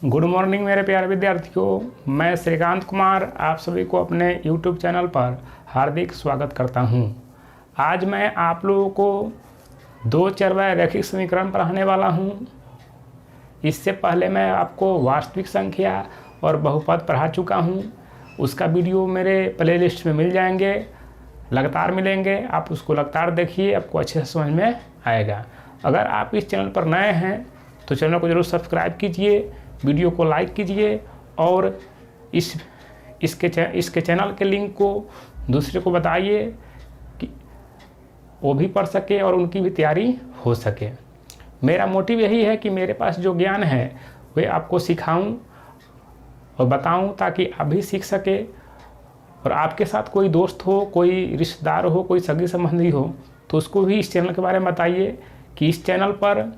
Good morning मेरे प्यारे विद्यार्थियों, मैं श्रीकांत कुमार आप सभी को अपने YouTube चैनल पर हार्दिक स्वागत करता हूं। आज मैं आप लोगों को दो चरवाहे रैखिक समीकरण पढ़ाने वाला हूं। इससे पहले मैं आपको वास्तविक संख्या और बहुपद पढ़ा चुका हूं। उसका वीडियो मेरे प्लेलिस्ट में मिल जाएंगे, लगातार मिलेंगे। आप उसको लगातार देखिए, आपको अच्छे से समझ में आएगा। अगर आप इस चैनल पर नए हैं तो चैनल को ज़रूर सब्सक्राइब कीजिए, वीडियो को लाइक कीजिए और इसके चैनल के लिंक को दूसरे को बताइए कि वो भी पढ़ सके और उनकी भी तैयारी हो सके। मेरा मोटिव यही है कि मेरे पास जो ज्ञान है वे आपको सिखाऊं और बताऊं ताकि आप भी सीख सके। और आपके साथ कोई दोस्त हो, कोई रिश्तेदार हो, कोई सगी संबंधी हो तो उसको भी इस चैनल के बारे में बताइए कि इस चैनल पर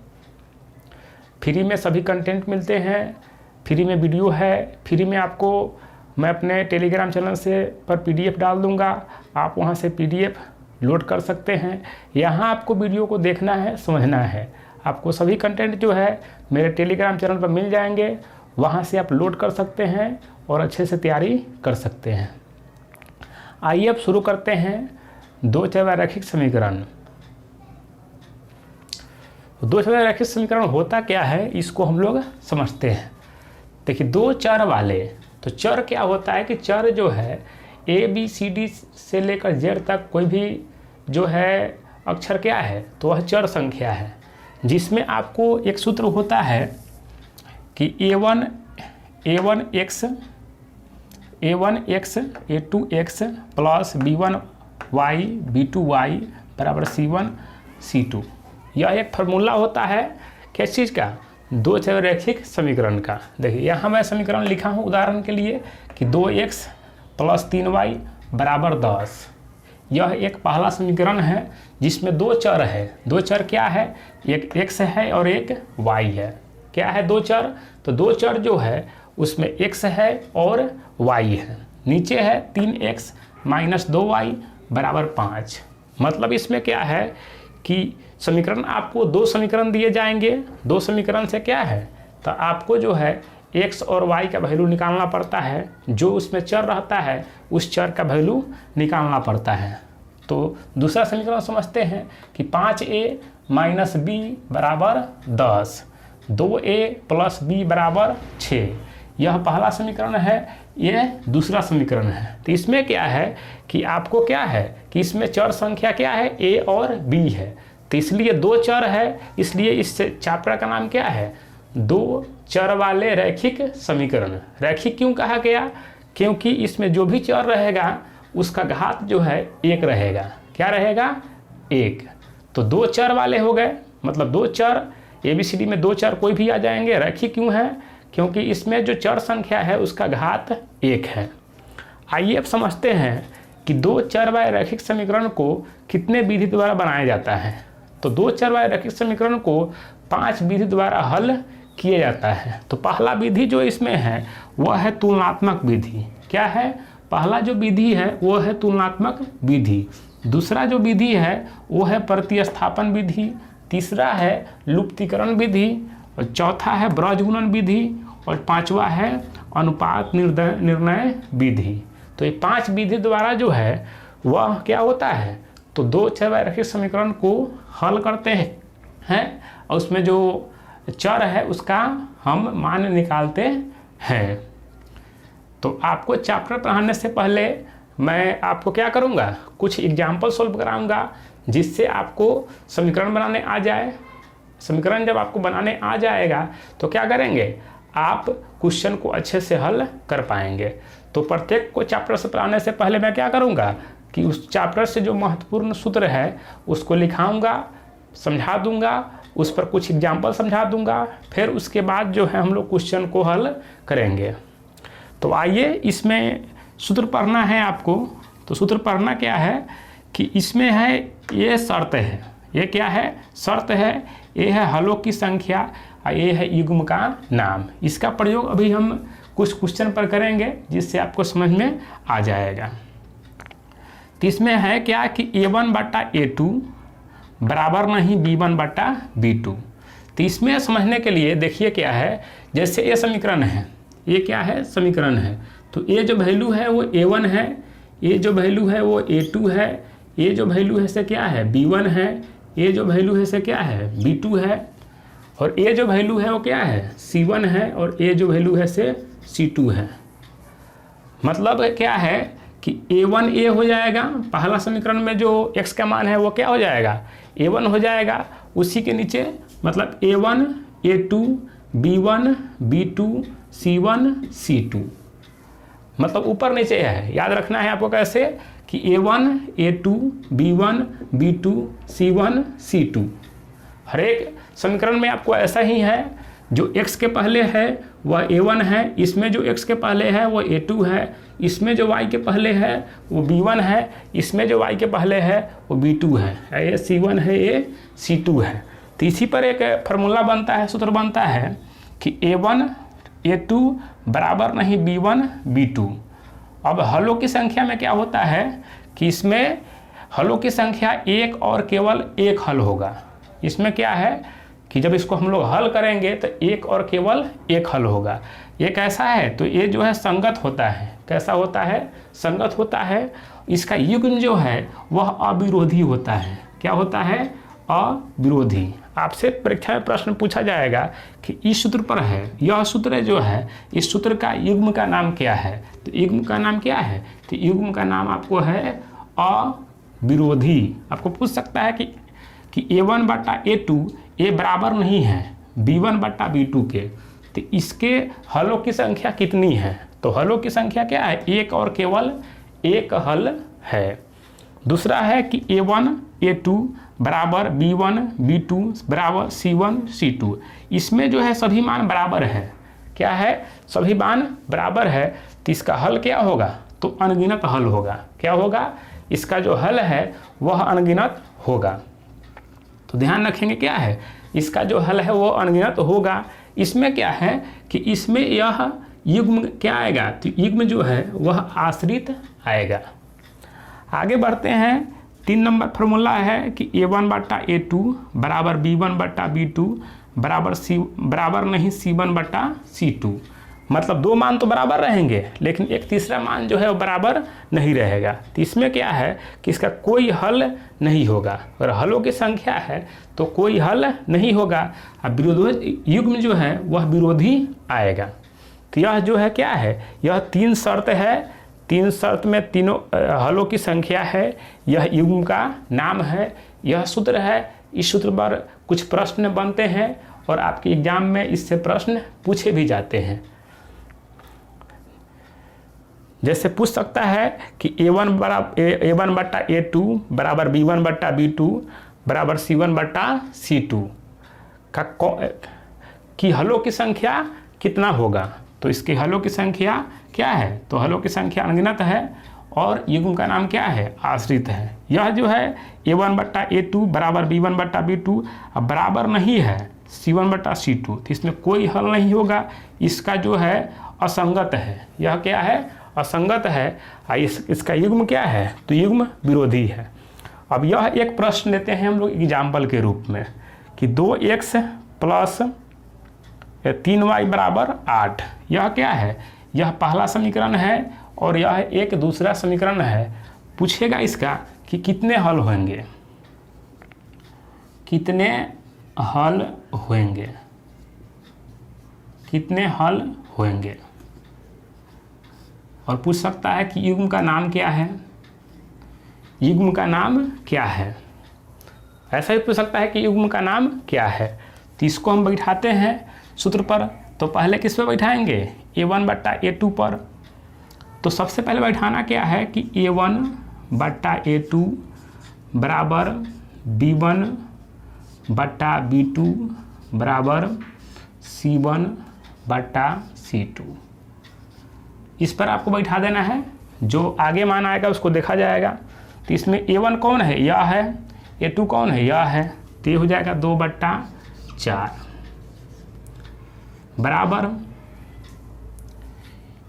फ्री में सभी कंटेंट मिलते हैं, फ्री में वीडियो है, फ्री में आपको मैं अपने टेलीग्राम चैनल से पर PDF डाल दूंगा। आप वहां से PDF लोड कर सकते हैं। यहाँ आपको वीडियो को देखना है, समझना है। आपको सभी कंटेंट जो है मेरे टेलीग्राम चैनल पर मिल जाएंगे, वहां से आप लोड कर सकते हैं और अच्छे से तैयारी कर सकते हैं। आइए अब शुरू करते हैं दो चरवाहे रैखिक समीकरण। दो चरवाहे रैखिक समीकरण होता क्या है, इसको हम लोग समझते हैं। देखिए, दो चर वाले, तो चर क्या होता है कि चर जो है ABCD से लेकर Z तक कोई भी जो है अक्षर क्या है तो वह चर संख्या है, जिसमें आपको एक सूत्र होता है कि A1x A2x plus B1y B2y बराबर C1 C2। यह एक फार्मूला होता है किस चीज़ का, दो चर रैखिक समीकरण का। देखिए, यहाँ मैं समीकरण लिखा हूँ उदाहरण के लिए कि 2x प्लस 3y बराबर 10। यह एक पहला समीकरण है जिसमें दो चर है। दो चर क्या है, एक x है और एक y है। क्या है दो चर, तो दो चर जो है उसमें x है और y है। नीचे है 3x माइनस 2y बराबर 5। मतलब इसमें क्या है कि समीकरण आपको दो समीकरण दिए जाएंगे। दो समीकरण से क्या है तो आपको जो है x और y का वैल्यू निकालना पड़ता है। जो उसमें चर रहता है उस चर का वैल्यू निकालना पड़ता है। तो दूसरा समीकरण समझते हैं कि 5a माइनस b बराबर 10, 2a प्लस b बराबर 6। यह पहला समीकरण है, यह दूसरा समीकरण है। तो इसमें क्या है कि आपको क्या है कि इसमें चर संख्या क्या है, a और b है। तो इसलिए दो चर है, इसलिए इस चैप्टर का नाम क्या है, दो चर वाले रैखिक समीकरण। रैखिक क्यों कहा गया, क्योंकि इसमें जो भी चर रहेगा उसका घात जो है एक रहेगा। क्या रहेगा, एक। तो दो चर वाले हो गए, मतलब दो चर ABCD में दो चर कोई भी आ जाएंगे। रैखिक क्यों है, क्योंकि इसमें जो चर संख्या है उसका घात एक है। आइए अब समझते हैं कि दो चरवाहे रैखिक समीकरण को कितने विधि द्वारा बनाया जाता है। तो दो चरवाहे रैखिक समीकरण को 5 विधि द्वारा हल किया जाता है। तो पहला विधि जो इसमें है वह है तुलनात्मक विधि। क्या है, पहला जो विधि है वो है तुलनात्मक विधि। दूसरा जो विधि है वो है प्रतिस्थापन विधि। तीसरा है लुप्तीकरण विधि और चौथा है ब्रजगुणन विधि और पांचवा है अनुपात निर्णय विधि। तो ये 5 विधि द्वारा जो है वह क्या होता है, तो दो चरवाहे रैखिक समीकरण को हल करते हैं और उसमें जो चर है उसका हम मान निकालते हैं। तो आपको चैप्टर पढ़ाने से पहले मैं आपको क्या करूँगा, कुछ एग्जाम्पल सॉल्व कराऊंगा जिससे आपको समीकरण बनाने आ जाए। समीकरण जब आपको बनाने आ जाएगा तो क्या करेंगे, आप क्वेश्चन को अच्छे से हल कर पाएंगे। तो प्रत्येक को चैप्टर से पढ़ाने से पहले मैं क्या करूँगा कि उस चैप्टर से जो महत्वपूर्ण सूत्र है उसको लिखाऊंगा, समझा दूंगा, उस पर कुछ एग्जाम्पल समझा दूंगा। फिर उसके बाद जो है हम लोग क्वेश्चन को हल करेंगे। तो आइए, इसमें सूत्र पढ़ना है आपको। तो सूत्र पढ़ना क्या है कि इसमें है ये शर्त है, ये क्या है, शर्त है। ये है हलों की संख्या और ये है युग्म का नाम। इसका प्रयोग अभी हम कुछ क्वेश्चन पर करेंगे जिससे आपको समझ में आ जाएगा। तो इसमें है क्या कि A1 बटा A2 बराबर नहीं B1 बटा B2। तो इसमें समझने के लिए देखिए क्या है, जैसे ये समीकरण है, ये क्या है समीकरण है, तो ये जो वैल्यू है वो A1 है, ये जो वैल्यू है वो A2 है, ये जो वैल्यू है से क्या है B1 है, ये जो वैल्यू है से क्या है B2 है, और ये जो वैल्यू है वो क्या है C1 है, और ये जो वैल्यू है से C2 है। मतलब क्या है कि A1 A हो जाएगा, पहला समीकरण में जो x का मान है वो क्या हो जाएगा A1 हो जाएगा, उसी के नीचे मतलब A1 A2 B1 B2 C1 C2, मतलब ऊपर नीचे है, याद रखना है आपको कैसे कि A1 A2 B1 B2 C1 C2, हर एक समीकरण में आपको ऐसा ही है, जो x के पहले है वह A1 है, इसमें जो x के पहले है वो A2 है, इसमें जो y के पहले है वो B1 है, इसमें जो y के पहले है वो B2 है, ये C1 है, ये C2 है। तो इसी पर एक फार्मूला बनता है, सूत्र बनता है कि A1 A2 बराबर नहीं B1 B2। अब हलों की संख्या में क्या होता है कि इसमें हलों की संख्या एक और केवल एक हल होगा। इसमें क्या है कि जब इसको हम लोग हल करेंगे तो एक और केवल एक हल होगा। ये कैसा है तो ये जो है संगत होता है। कैसा होता है? संगत होता है। इसका युग्म जो है वह अविरोधी होता है। क्या होता है? अविरोधी। आपसे परीक्षा में प्रश्न पूछा जाएगा कि इस सूत्र पर है, यह सूत्र जो है इस सूत्र का युग्म का नाम क्या है? तो युग्म का नाम क्या है? तो युग्म का नाम आपको है अविरोधी। आपको पूछ सकता है कि A1 बटा A2 ये बराबर नहीं है B1 बटा B2 के, तो इसके हलों की संख्या कितनी है? तो हलों की संख्या क्या है? एक और केवल एक हल है। दूसरा है कि A1 A2 बराबर B1 B2 बराबर C1 C2। इसमें जो है सभी मान बराबर है। क्या है? सभी मान बराबर है। तो इसका हल क्या होगा? तो अनगिनत हल होगा। क्या होगा? इसका जो हल है वह अनगिनत होगा। तो ध्यान रखेंगे क्या है? इसका जो हल है वो अनगिनत होगा। इसमें क्या है कि इसमें यह युग्म क्या आएगा? तो युग्म जो है वह आश्रित आएगा। आगे बढ़ते हैं। 3 नंबर फार्मूला है कि A1 बटा A2 बराबर B1 बटा B2 बराबर नहीं C1 बटा C2। मतलब दो मान तो बराबर रहेंगे लेकिन एक तीसरा मान जो है वो बराबर नहीं रहेगा। तो इसमें क्या है कि इसका कोई हल नहीं होगा। अगर हलों की संख्या है तो कोई हल नहीं होगा। अब विरोधी युग्म जो है वह विरोधी आएगा। तो यह जो है क्या है? यह 3 शर्त है। 3 शर्त में तीनों हलों की संख्या है। यह युग्म का नाम है। यह सूत्र है। इस सूत्र पर कुछ प्रश्न बनते हैं और आपके एग्जाम में इससे प्रश्न पूछे भी जाते हैं। जैसे पूछ सकता है कि A1 बटा A2 बराबर B1 बटा B2 बराबर C1 बटा C2 की हलों की संख्या कितना होगा? तो इसकी हलों की संख्या क्या है? तो हलों की संख्या अनगिनत है और युग्म का नाम क्या है? आश्रित है। यह जो है A1 बटा A2 बराबर B1 बटा B2 अब बराबर नहीं है C1 बटा C2, तो इसमें कोई हल नहीं होगा। इसका जो है असंगत है। यह क्या है? असंगत है। इसका युग्म क्या है? तो युग्म विरोधी है। अब यह एक प्रश्न लेते हैं हम लोग एग्जाम्पल के रूप में कि 2x प्लस 3y बराबर 8। यह क्या है? यह पहला समीकरण है और यह एक दूसरा समीकरण है। पूछेगा इसका कि कितने हल होंगे, कितने हल होंगे, कितने हल होंगे। और पूछ सकता है कि युग्म का नाम क्या है? युग्म का नाम क्या है? ऐसा ही पूछ सकता है कि युग्म का नाम क्या है। तो इसको हम बैठाते हैं सूत्र पर। तो पहले किस पर बैठाएंगे? A1 बटा A2 पर। तो सबसे पहले बैठाना क्या है कि A1 बटा A2 बराबर B1 बटा B2 बराबर C1 बटा C2। इस पर आपको बैठा देना है। जो आगे मान आएगा उसको देखा जाएगा। तो इसमें A1 कौन है? यह है। A2 कौन है? यह है। तो ये हो जाएगा 2 बटा 4 बराबर,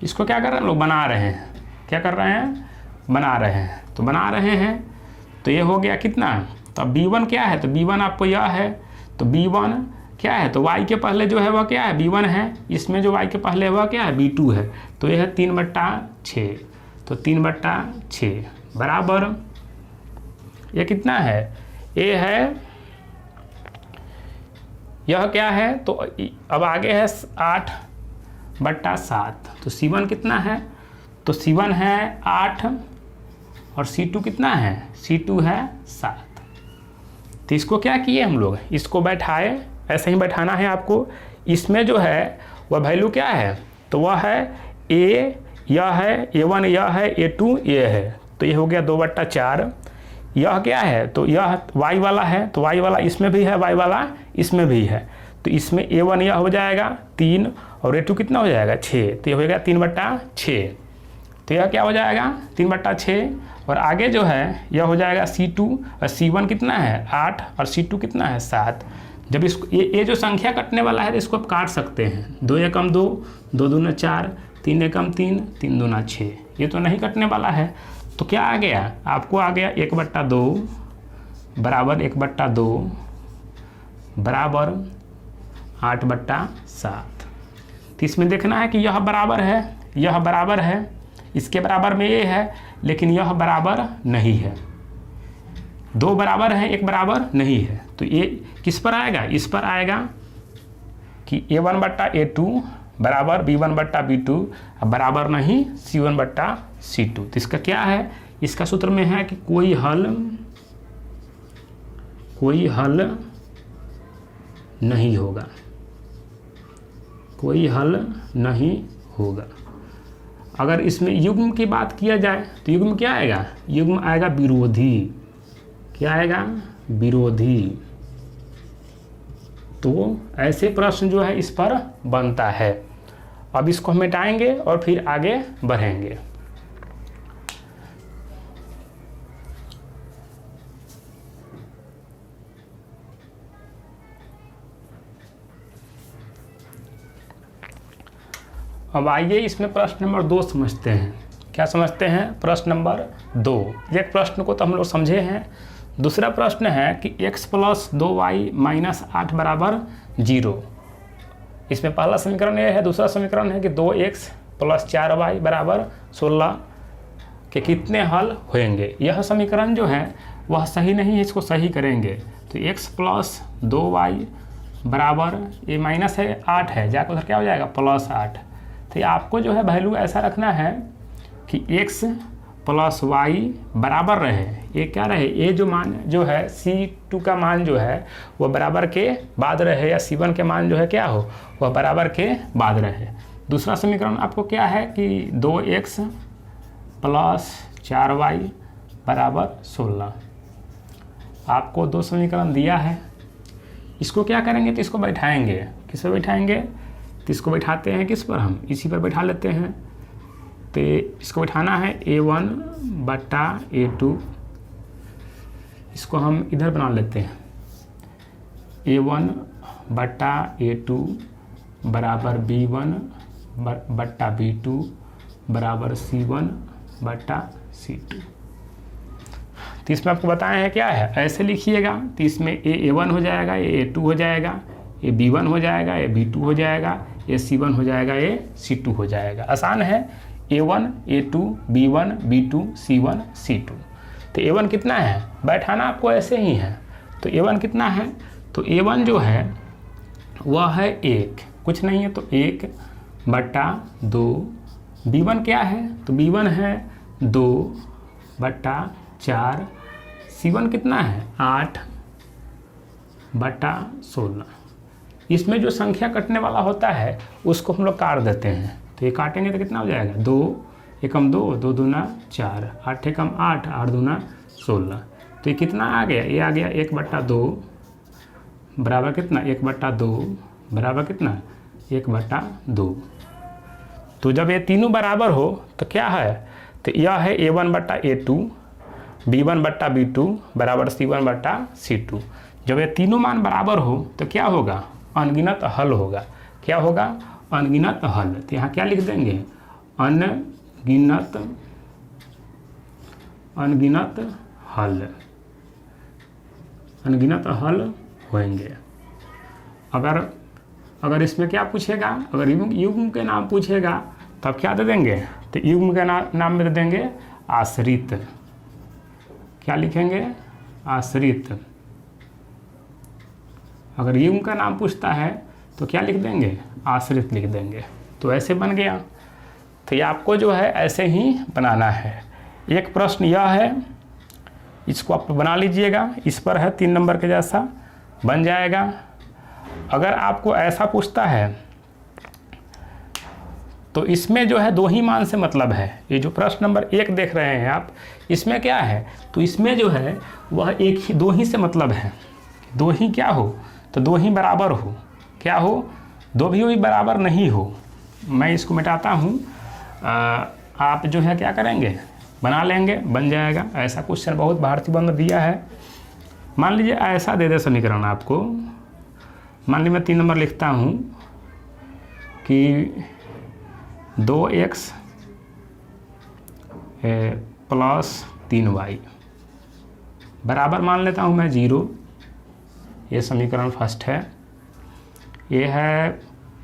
इसको क्या कर रहे हैं लोग? बना रहे हैं। क्या कर रहे हैं? बना रहे हैं। तो बना रहे हैं तो ये हो गया कितना? तो B1 क्या है? तो B1 आपको यह है। तो B1 क्या है, तो y के पहले जो है वह क्या है b1 है, इसमें जो y के पहले वह क्या है b2 है, तो यह है 3/6, तो 3/6 बराबर ये कितना है, a है, यह क्या है, तो अब आगे है 8/7, तो C1 कितना है, तो C1 है 8 और C2 कितना है, C2 है 7। तो इसको क्या किए हम लोग, इसको बैठाए, ऐसे ही बैठाना है आपको। इसमें जो है वह वैल्यू क्या है, तो वह है a, यह है a1, यह है a2, ये है, तो ये हो गया 2/4। यह क्या है, तो यह y वाला है, तो y वाला इसमें भी है, y वाला इसमें भी है, तो इसमें a1 यह हो जाएगा 3 और a2 कितना हो जाएगा 6, तो ये हो जाएगा 3/6। तो यह क्या हो जाएगा 3/6 और आगे जो है यह हो जाएगा C2 और C1 कितना है 8 और C2 कितना है 7। जब इसको ये जो संख्या कटने वाला है तो इसको आप काट सकते हैं, 2 एकम 2, 2 दूना 4, 3 एकम 3, 3 दूना 6, ये तो नहीं कटने वाला है। तो क्या आ गया, आपको आ गया 1/2 बराबर 1/2 बराबर 8/7। तो इसमें देखना है कि यह बराबर है, यह बराबर है, इसके बराबर में ये है, लेकिन यह बराबर नहीं है, 2 बराबर है 1 बराबर नहीं है, तो ये किस पर आएगा, इस पर आएगा कि a1/a2 बराबर b1/b2 बराबर नहीं c1/c2। तो इसका क्या है, इसका सूत्र में है कि कोई हल नहीं होगा, कोई हल नहीं होगा। अगर इसमें युग्म की बात किया जाए तो युग्म क्या आएगा, युग्म आएगा विरोधी, क्या आएगा विरोधी। तो ऐसे प्रश्न जो है इस पर बनता है। अब इसको हम मिटाएंगे और फिर आगे बढ़ेंगे। अब आइए इसमें प्रश्न नंबर 2 समझते हैं। क्या समझते हैं, प्रश्न नंबर 2। एक प्रश्न को तो हम लोग समझे हैं, दूसरा प्रश्न है कि x + 2y - 8 बराबर 0। इसमें पहला समीकरण ये है, दूसरा समीकरण है कि 2x + 4y बराबर 16 के कितने हल होंगे। यह समीकरण जो है वह सही नहीं है, इसको सही करेंगे। तो x + 2y बराबर ये माइनस है 8 है, जाकर उधर क्या हो जाएगा +8। तो आपको जो है वैल्यू ऐसा रखना है कि x + y बराबर रहे, ये क्या रहे, ये जो मान जो है C2 का मान जो है वह बराबर के बाद रहे, या C1 के मान जो है क्या हो वह बराबर के बाद रहे। दूसरा समीकरण आपको क्या है कि 2x + 4y बराबर 16। आपको 2 समीकरण दिया है, इसको क्या करेंगे, तो इसको बैठाएंगे। किस पर बैठाएंगे, तो इसको बैठाते हैं किस पर, हम इसी पर बैठा लेते हैं। तो इसको बैठाना है a1/a2, इसको हम इधर बना लेते हैं, a1/a2 बराबर b1/b2 बराबर c1/c2। तो इसमें आपको बताया है क्या है, ऐसे लिखिएगा। तो इसमें a1 हो जाएगा, a2 हो जाएगा, ये b1 हो जाएगा, ये b2 हो जाएगा, ये c1 हो जाएगा, ये c2 हो जाएगा। आसान है, a1 a2 b1 b2 c1 c2। तो a1 कितना है, बैठाना आपको ऐसे ही है। तो a1 कितना है, तो a1 जो है वह है 1, कुछ नहीं है, तो 1/2। b1 क्या है, तो b1 है 2/4। c1 कितना है 8/16। इसमें जो संख्या कटने वाला होता है उसको हम लोग काट देते हैं। तो ये काटेंगे तो कितना हो जाएगा, 2 एकम 2, 2 दूना 4, 8 एकम 8, 8 दूना 16। तो ये कितना आ गया, ये आ गया 1/2 बराबर कितना, 1/2 बराबर कितना 1/2। तो जब ये तीनों बराबर हो तो क्या है, तो यह है a1/a2 b1/b2 बराबर c1/c2। जब ये तीनों मान बराबर हो तो क्या होगा, अनगिनत हल होगा। क्या होगा, अनगिनत हल। तो यहाँ क्या लिख देंगे, अनगिनत हल, अनगिनत हल होंगे। अगर इसमें क्या पूछेगा, अगर युग्म के नाम पूछेगा तब क्या दे देंगे, तो युग्म के नाम में दे देंगे आश्रित। क्या लिखेंगे, आश्रित। अगर युग्म का नाम पूछता है तो क्या लिख देंगे, आश्रित लिख देंगे। तो ऐसे बन गया। तो ये आपको जो है ऐसे ही बनाना है। एक प्रश्न यह है, इसको आप बना लीजिएगा, इस पर है 3 नंबर के जैसा बन जाएगा। अगर आपको ऐसा पूछता है तो इसमें जो है 2 ही मान से मतलब है। ये जो प्रश्न नंबर 1 देख रहे हैं आप, इसमें क्या है, तो इसमें जो है वह 2 ही से मतलब है। 2 ही क्या हो, तो 2 ही बराबर हो, क्या हो, 2 भी बराबर नहीं हो। मैं इसको मिटाता हूँ, आप जो है क्या करेंगे, बना लेंगे, बन जाएगा। ऐसा क्वेश्चन बहुत भारतीय बंद दिया है। मान लीजिए ऐसा दे दे समीकरण आपको, मान लीजिए मैं 3 नंबर लिखता हूँ कि 2x + 3y बराबर मान लेता हूँ मैं 0। ये समीकरण फर्स्ट है। ये है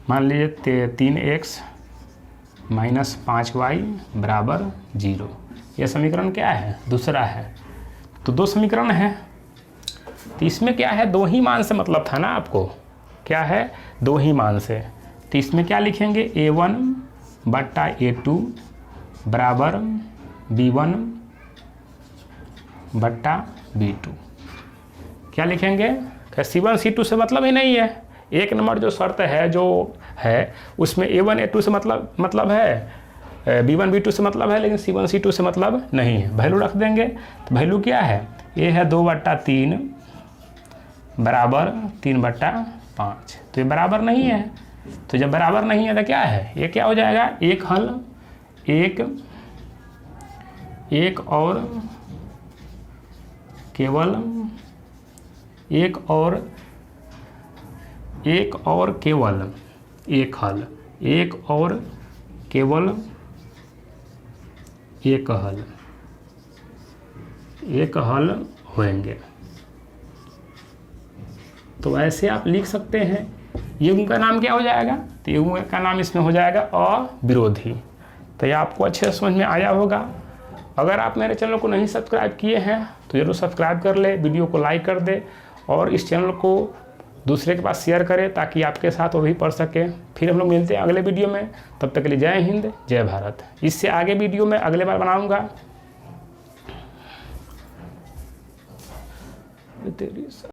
मान लीजिए 3x - 5y बराबर 0। ये समीकरण क्या है, दूसरा है। तो 2 समीकरण है। तो इसमें क्या है, 2 ही मान से मतलब था ना आपको, क्या है, 2 ही मान से। तो इसमें क्या लिखेंगे, a1 बट्टा a2 बराबर b1 बट्टा b2। क्या लिखेंगे, C1 C2 से मतलब ही नहीं है। 1 नंबर जो शर्त है जो है उसमें a1 a2 से मतलब है, b1 b2 से मतलब है, लेकिन C1 C2 से मतलब नहीं है। वैल्यू रख देंगे। तो वैल्यू क्या है, ये है 2/3 बराबर 3/5। तो ये बराबर नहीं है। तो जब बराबर नहीं है तो क्या है, ये क्या हो जाएगा, एक हल, एक और केवल एक और केवल एक हल, एक और केवल एक हल, एक हल होंगे। तो ऐसे आप लिख सकते हैं। युग्म का नाम क्या हो जाएगा, तो युग्म का नाम इसमें हो जाएगा अविरोधी। तो ये आपको अच्छे से समझ में आया होगा। अगर आप मेरे चैनल को नहीं सब्सक्राइब किए हैं तो जरूर सब्सक्राइब कर ले, वीडियो को लाइक कर दे और इस चैनल को दूसरे के पास शेयर करें ताकि आपके साथ वो भी पढ़ सके। फिर हम लोग मिलते हैं अगले वीडियो में। तब तक के लिए जय हिंद, जय भारत। इससे आगे वीडियो में अगले बार बनाऊँगा।